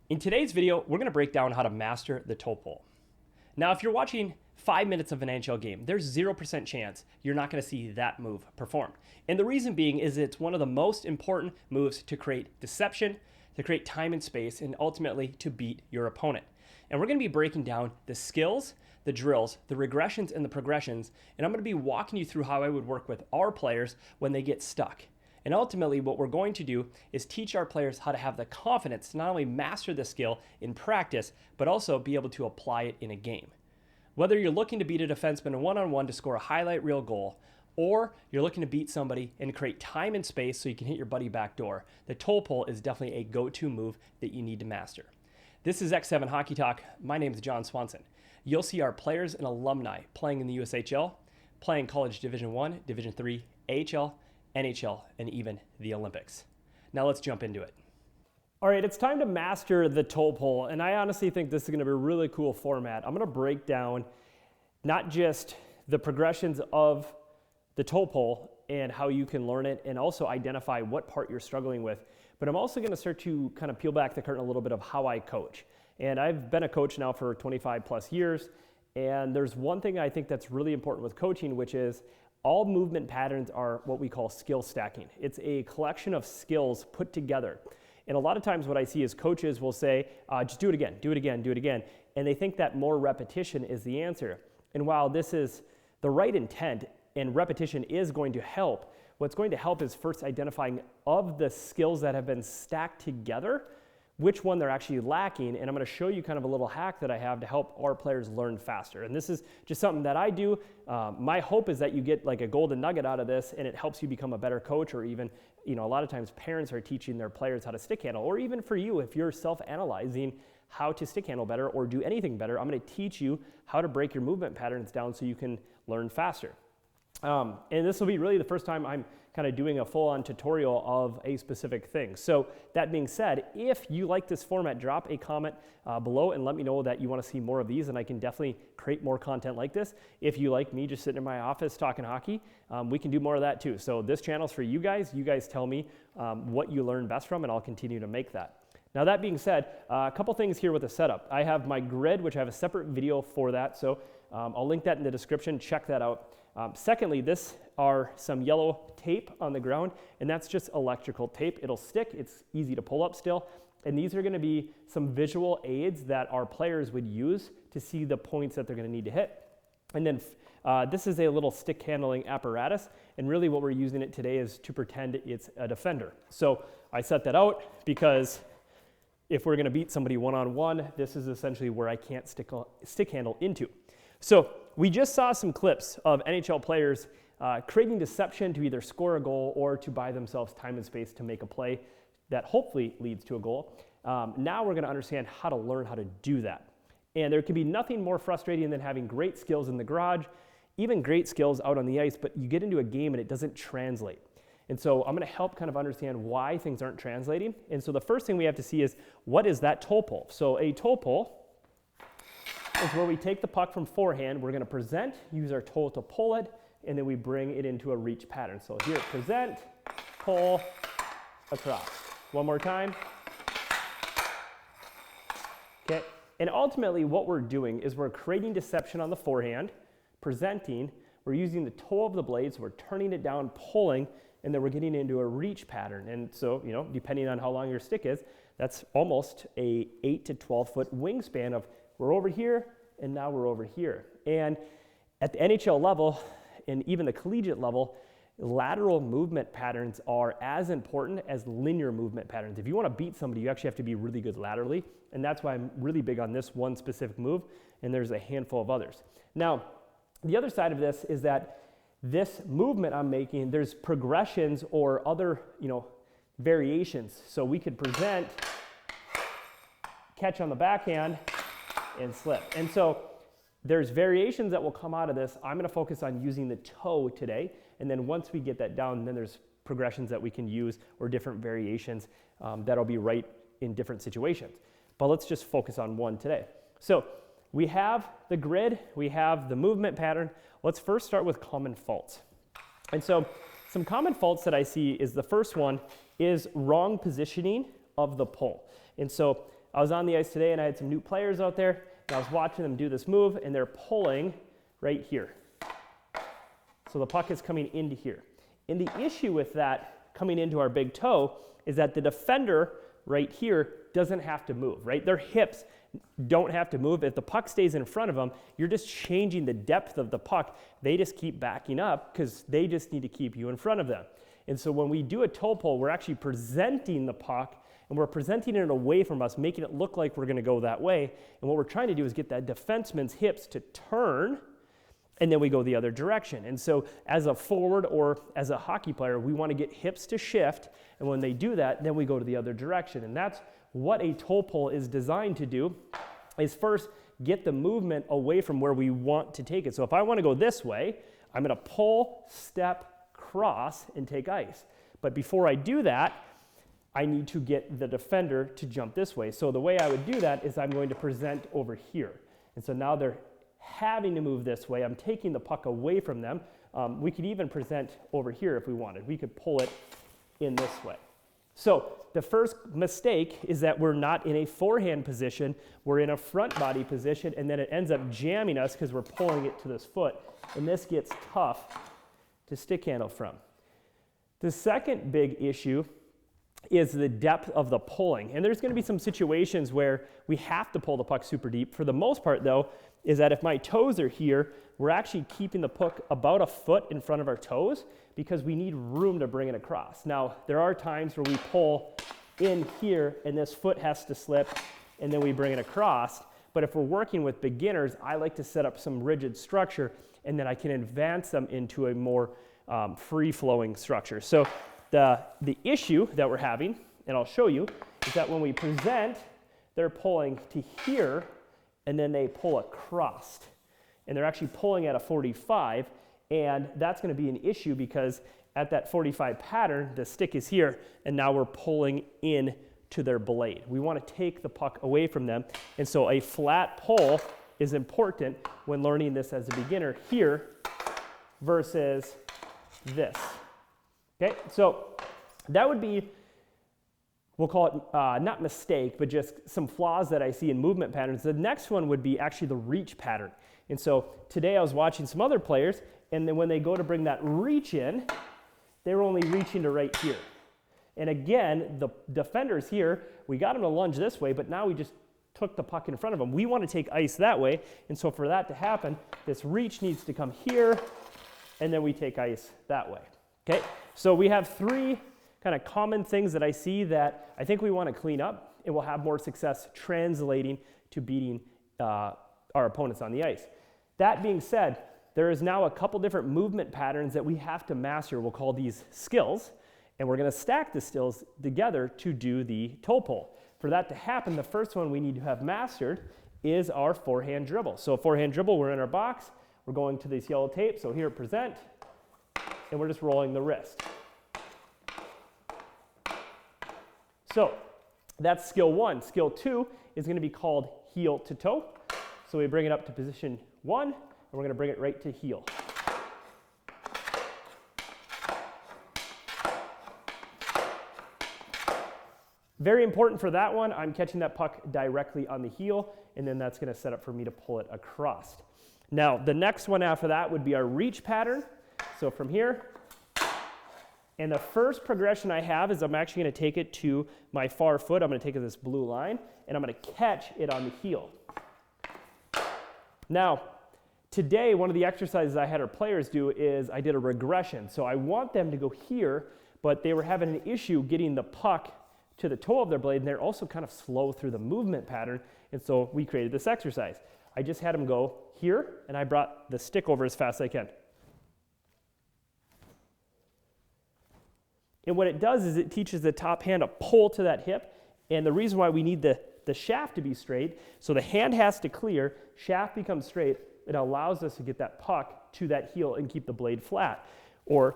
In today's video, we're going to break down how to master the toe pull. Now, if you're watching 5 minutes of an NHL game, there's 0% chance you're not going to see that move performed. And the reason being is it's one of the most important moves to create deception, to create time and space, and ultimately to beat your opponent. And we're going to be breaking down the skills, the drills, the regressions, and the progressions, and I'm going to be walking you through how I would work with our players when they get stuck. And ultimately, what we're going to do is teach our players how to have the confidence to not only master the skill in practice, but also be able to apply it in a game. Whether you're looking to beat a defenseman in one-on-one to score a highlight reel goal, or you're looking to beat somebody and create time and space so you can hit your buddy back door, the toe pull is definitely a go-to move that you need to master. This is X7 Hockey Talk. My name is John Swanson. You'll see our players and alumni playing in the USHL, playing college Division I, Division III, AHL, NHL, and even the Olympics. Now let's jump into it. All right, it's time to master the toe pull, and I honestly think this is going to be a really cool format. I'm going to break down not just the progressions of the toe pull and how you can learn it and also identify what part you're struggling with, but I'm also going to start to kind of peel back the curtain a little bit of how I coach. And I've been a coach now for 25 plus years, and there's one thing I think that's really important with coaching, which is all movement patterns are what we call skill stacking. It's a collection of skills put together. And a lot of times what I see is coaches will say, just do it again, do it again, do it again. And they think that more repetition is the answer. And while this is the right intent and repetition is going to help, what's going to help is first identifying of the skills that have been stacked together, which one they're actually lacking, and I'm going to show you kind of a little hack that I have to help our players learn faster. And this is just something that I do. My hope is that you get like a golden nugget out of this and it helps you become a better coach, or even, a lot of times parents are teaching their players how to stick handle, or even for you, if you're self-analyzing how to stick handle better or do anything better, I'm going to teach you how to break your movement patterns down so you can learn faster. And this will be really the first time I'm kind of doing a full-on tutorial of a specific thing. So that being said, if you like this format, drop a comment below and let me know that you want to see more of these, and I can definitely create more content like this. If you like me just sitting in my office talking hockey, we can do more of that too. So this channel's for you guys. You guys tell me what you learn best from, and I'll continue to make that. Now that being said, a couple things here with the setup. I have my grid, which I have a separate video for that, so I'll link that in the description. Check that out. Secondly, this are some yellow tape on the ground, and that's just electrical tape. It'll stick, it's easy to pull up still, and these are gonna be some visual aids that our players would use to see the points that they're gonna need to hit. And then this is a little stick handling apparatus, and really what we're using it today is to pretend it's a defender. So I set that out because if we're gonna beat somebody one-on-one, this is essentially where I can't stick handle into. So we just saw some clips of NHL players creating deception to either score a goal or to buy themselves time and space to make a play that hopefully leads to a goal. Now we're going to understand how to learn how to do that. And there can be nothing more frustrating than having great skills in the garage, even great skills out on the ice, but you get into a game and it doesn't translate. And so I'm going to help kind of understand why things aren't translating. And so the first thing we have to see is, what is that toe pull? So a toe pull is where we take the puck from forehand, we're going to present, use our toe to pull it, and then we bring it into a reach pattern. So here, present, pull, across. One more time. Okay, and ultimately what we're doing is we're creating deception on the forehand, presenting, we're using the toe of the blade, so we're turning it down, pulling, and then we're getting into a reach pattern. And so, depending on how long your stick is, that's almost a 8 to 12 foot wingspan of we're over here, and now we're over here. And at the NHL level, and even the collegiate level, lateral movement patterns are as important as linear movement patterns. If you want to beat somebody, you actually have to be really good laterally, and that's why I'm really big on this one specific move, and there's a handful of others. Now, the other side of this is that this movement I'm making, there's progressions or other, variations. So we could present, catch on the backhand, and slip. And so there's variations that will come out of this. I'm going to focus on using the toe today, and then once we get that down, then there's progressions that we can use or different variations that'll be right in different situations. But let's just focus on one today. So we have the grid, we have the movement pattern. Let's first start with common faults. And so some common faults that I see is the first one is wrong positioning of the pull. And so I was on the ice today and I had some new players out there, and I was watching them do this move, and they're pulling right here. So the puck is coming into here. And the issue with that coming into our big toe is that the defender right here doesn't have to move, right? Their hips don't have to move. If the puck stays in front of them, you're just changing the depth of the puck. They just keep backing up because they just need to keep you in front of them. And so when we do a toe pull, we're actually presenting the puck, and we're presenting it away from us, making it look like we're going to go that way. And what we're trying to do is get that defenseman's hips to turn, and then we go the other direction. And so as a forward or as a hockey player, we want to get hips to shift, and when they do that, then we go to the other direction. And that's what a toe pull is designed to do, is first get the movement away from where we want to take it. So if I want to go this way, I'm going to pull, step, cross, and take ice. But before I do that, I need to get the defender to jump this way. So the way I would do that is I'm going to present over here. And so now they're having to move this way. I'm taking the puck away from them. We could even present over here if we wanted. We could pull it in this way. So the first mistake is that we're not in a forehand position. We're in a front body position, and then it ends up jamming us because we're pulling it to this foot. And this gets tough to stick handle from. The second big issue is the depth of the pulling. And there's going to be some situations where we have to pull the puck super deep. For the most part, though, is that if my toes are here, we're actually keeping the puck about a foot in front of our toes because we need room to bring it across. Now, there are times where we pull in here and this foot has to slip and then we bring it across. But if we're working with beginners, I like to set up some rigid structure and then I can advance them into a more free-flowing structure. So the issue that we're having, and I'll show you, is that when we present, they're pulling to here and then they pull across. And they're actually pulling at a 45, and that's going to be an issue because at that 45 pattern, the stick is here, and now we're pulling in to their blade. We want to take the puck away from them, and so a flat pull is important when learning this as a beginner here versus this. Okay, so that would be, we'll call it not mistake, but just some flaws that I see in movement patterns. The next one would be actually the reach pattern. And so today I was watching some other players, and then when they go to bring that reach in, they were only reaching to right here. And again, the defender's here. We got him to lunge this way, but now we just took the puck in front of him. We want to take ice that way, and so for that to happen, this reach needs to come here, and then we take ice that way. Okay, so we have three kind of common things that I see that I think we want to clean up, and we'll have more success translating to beating our opponents on the ice. That being said, there is now a couple different movement patterns that we have to master. We'll call these skills, and we're going to stack the skills together to do the toe pull. For that to happen, the first one we need to have mastered is our forehand dribble. So forehand dribble, we're in our box, we're going to this yellow tape, so here present, and we're just rolling the wrist. So that's skill one. Skill two is going to be called heel to toe. So we bring it up to position one, and we're going to bring it right to heel. Very important for that one, I'm catching that puck directly on the heel, and then that's going to set up for me to pull it across. Now, the next one after that would be our reach pattern. So from here, and the first progression I have is I'm actually going to take it to my far foot. I'm going to take this blue line, and I'm going to catch it on the heel. Now, today, one of the exercises I had our players do is I did a regression. So I want them to go here, but they were having an issue getting the puck to the toe of their blade, and they're also kind of slow through the movement pattern, and so we created this exercise. I just had them go here, and I brought the stick over as fast as I can. And what it does is it teaches the top hand to pull to that hip, and the reason why we need the shaft to be straight, so the hand has to clear, shaft becomes straight, it allows us to get that puck to that heel and keep the blade flat, or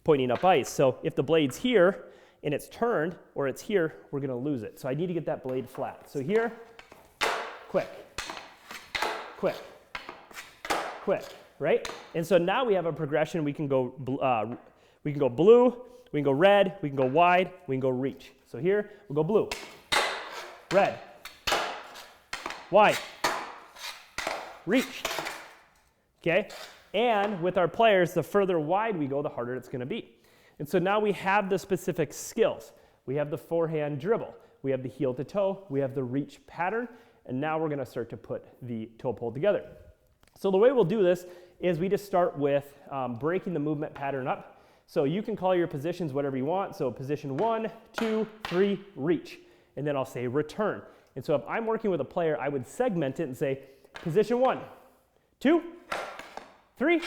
pointing up ice. So if the blade's here, and it's turned, or it's here, we're going to lose it. So I need to get that blade flat. So here, quick, quick, quick, right? And so now we have a progression. We can go blue, we can go red, we can go wide, we can go reach. So here, we'll go blue, red, wide, reach, okay? And with our players, the further wide we go, the harder it's gonna be. And so now we have the specific skills. We have the forehand dribble, we have the heel to toe, we have the reach pattern, and now we're gonna start to put the toe pull together. So the way we'll do this is we just start with breaking the movement pattern up. So you can call your positions whatever you want. So position 1, 2, 3, reach. And then I'll say return. And so if I'm working with a player, I would segment it and say position 1, 2, 3,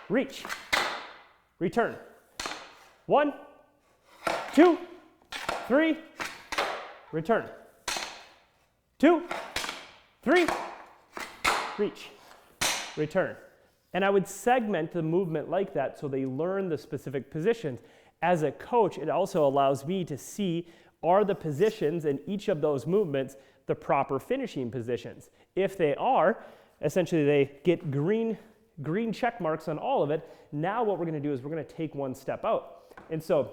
reach, return. 1, 2, 3, return. 2, 3, reach, return. And I would segment the movement like that so they learn the specific positions. As a coach, it also allows me to see, are the positions in each of those movements the proper finishing positions? If they are, essentially they get green check marks on all of it. Now what we're going to do is we're going to take one step out. And so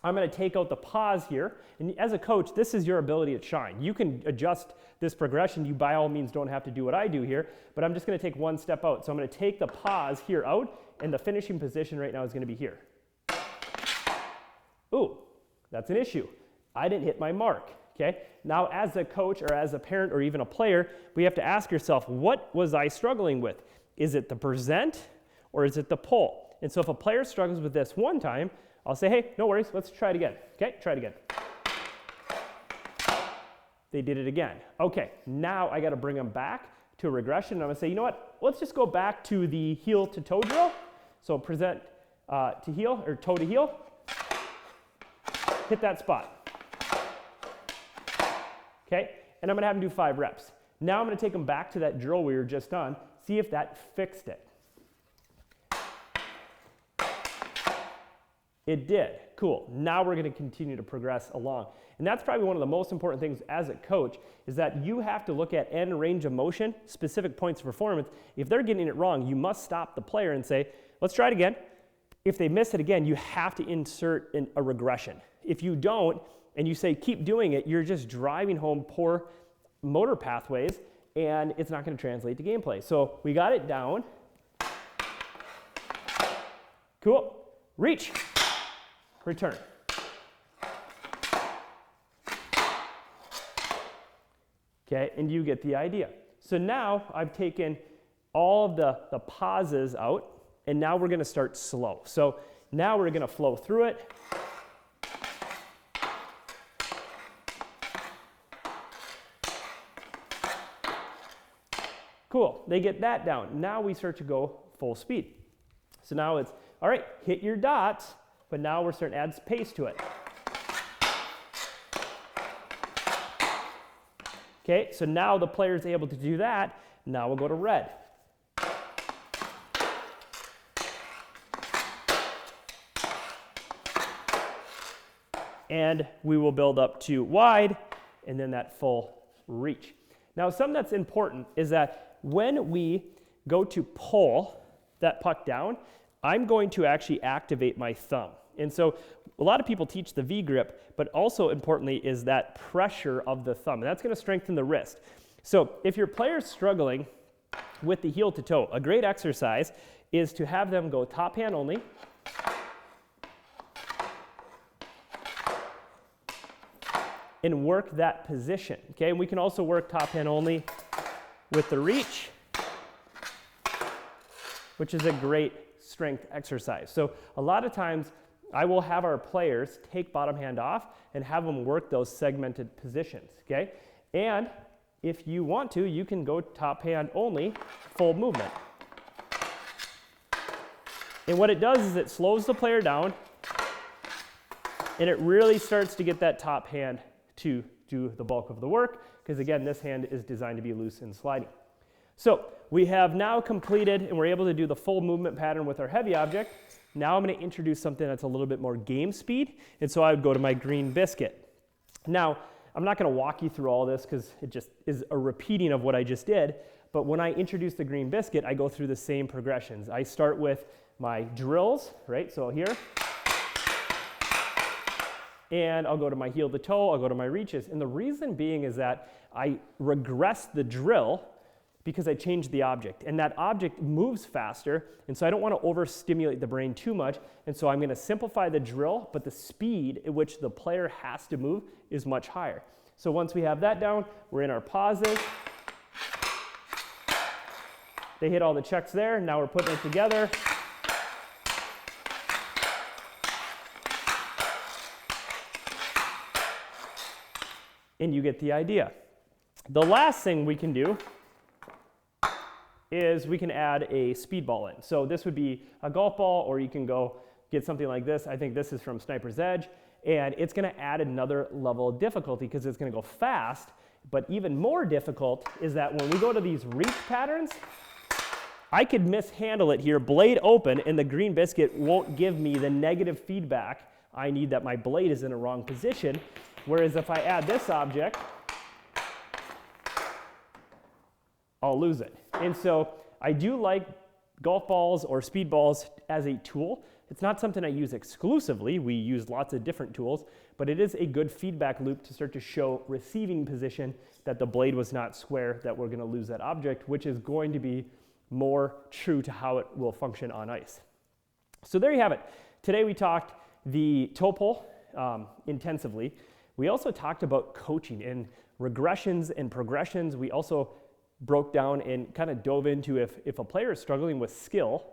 I'm going to take out the pause here. And as a coach, this is your ability to shine. You can adjust this progression. You by all means don't have to do what I do here, but I'm just going to take one step out. So I'm going to take the pause here out, and the finishing position right now is going to be here. Ooh, that's an issue. I didn't hit my mark, okay? Now as a coach or as a parent or even a player, we have to ask yourself, what was I struggling with? Is it the present or is it the pull? And so if a player struggles with this one time, I'll say, hey, no worries, let's try it again. Okay, try it again. They did it again. Okay, now I gotta bring them back to a regression. And I'm gonna say, you know what? Let's just go back to the heel to toe drill. So present to heel, or toe to heel. Hit that spot. Okay, and I'm gonna have them do 5 reps. Now I'm gonna take them back to that drill we were just on, see if that fixed it. It did. Cool. Now we're going to continue to progress along. And that's probably one of the most important things as a coach, is that you have to look at end range of motion, specific points of performance. If they're getting it wrong, you must stop the player and say, let's try it again. If they miss it again, you have to insert in a regression. If you don't, and you say keep doing it, you're just driving home poor motor pathways, and it's not going to translate to gameplay. So we got it down. Cool. Reach. Return. Okay, and you get the idea. So now I've taken all of the pauses out, and now we're going to start slow. So now we're going to flow through it. Cool, they get that down. Now we start to go full speed. So now it's, all right, hit your dots, but now we're starting to add pace to it. Okay, so now the player's able to do that. Now we'll go to red. And we will build up to wide, and then that full reach. Now, something that's important is that when we go to pull that puck down, I'm going to actually activate my thumb. And so a lot of people teach the V grip, but also importantly is that pressure of the thumb, and that's going to strengthen the wrist. So if your player's struggling with the heel to toe, a great exercise is to have them go top hand only, and work that position, okay? And we can also work top hand only with the reach, which is a great strength exercise. So a lot of times I will have our players take bottom hand off and have them work those segmented positions, okay? And if you want to, you can go top hand only, full movement. And what it does is it slows the player down, and it really starts to get that top hand to do the bulk of the work, because again, this hand is designed to be loose and sliding. So we have now completed, and we're able to do the full movement pattern with our heavy object. Now I'm going to introduce something that's a little bit more game speed, and so I would go to my green biscuit. Now, I'm not going to walk you through all this because it just is a repeating of what I just did, but when I introduce the green biscuit, I go through the same progressions. I start with my drills, right? So here, and I'll go to my heel to toe, I'll go to my reaches. And the reason being is that I regress the drill because I changed the object, and that object moves faster, and so I don't want to overstimulate the brain too much, and so I'm going to simplify the drill, but the speed at which the player has to move is much higher. So once we have that down, we're in our pauses. They hit all the checks there, now we're putting it together. And you get the idea. The last thing we can do is we can add a speed ball in. So this would be a golf ball, or you can go get something like this. I think this is from Sniper's Edge, and it's gonna add another level of difficulty because it's gonna go fast, but even more difficult is that when we go to these reach patterns, I could mishandle it here, blade open, and the green biscuit won't give me the negative feedback I need that my blade is in a wrong position. Whereas if I add this object, I'll lose it. And so I do like golf balls or speed balls as a tool. It's not something I use exclusively. We use lots of different tools, but it is a good feedback loop to start to show receiving position that the blade was not square, that we're gonna lose that object, which is going to be more true to how it will function on ice. So there you have it. Today we talked the toe pull intensively. We also talked about coaching and regressions and progressions. We also broke down and kind of dove into if a player is struggling with skill,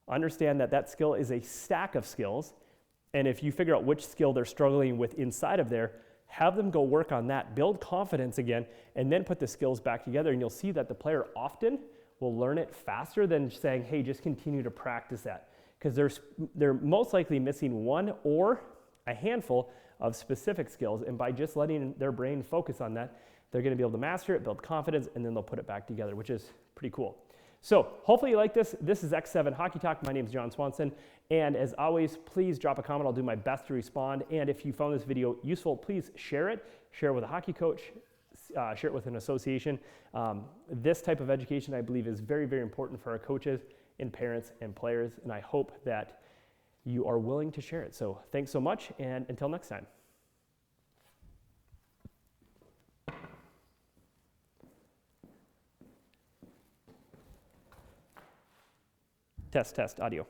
understand that that skill is a stack of skills, and if you figure out which skill they're struggling with inside of there, have them go work on that, build confidence again, and then put the skills back together, and you'll see that the player often will learn it faster than saying, hey, just continue to practice that, because they're most likely missing one or a handful of specific skills, and by just letting their brain focus on that, they're going to be able to master it, build confidence, and then they'll put it back together, which is pretty cool. So hopefully you like this. This is X7 Hockey Talk. My name is John Swanson. And as always, please drop a comment. I'll do my best to respond. And if you found this video useful, please share it. Share it with a hockey coach. Share it with an association. This type of education, I believe, is very, very important for our coaches and parents and players. And I hope that you are willing to share it. So thanks so much. And until next time. Test, audio.